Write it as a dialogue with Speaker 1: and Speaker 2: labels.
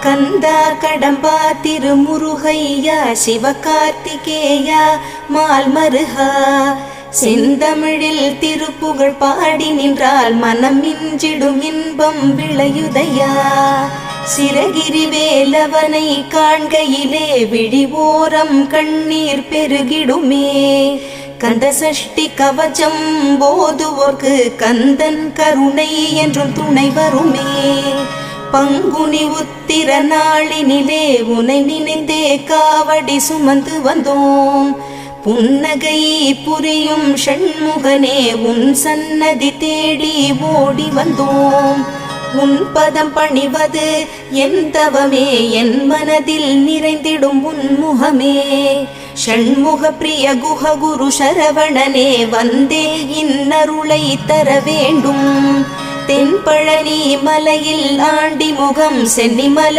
Speaker 1: கந்தா கடம்பா திருமுருகையா சிவகார்த்திகேயா மால்மருகா செந்தமிழில் திருப்புகழ் பாடி நின்றால் மனம் மிஞ்சிடும் இன்பம் விளையுதையா. சிரகிரி வேலவனை காண்கையிலே விழி ஓரம் கண்ணீர் பெருகிடுமே. கந்த சஷ்டி கவச்சம் போதுவோர்க்கு கந்தன் கருணை என்றும் துணை வருமே. பங்குனி உத்திர நாளினிலே உனை நினைந்தே காவடி சுமந்து வந்தோம். புன்னகை புரியும் ஷண்முகனே உன் சன்னதி தேடி ஓடி வந்தோம். உன் பதம் பணிவது என் தவமே, என் மனதில் நிறைந்திடும் உன் முகமே. ஷண்முக பிரிய குஹ குரு சரவணனே வந்தே இன்னருளை தர வேண்டும். தென்பழனி மலையில் ஆண்டி முகம் சென்னிமலை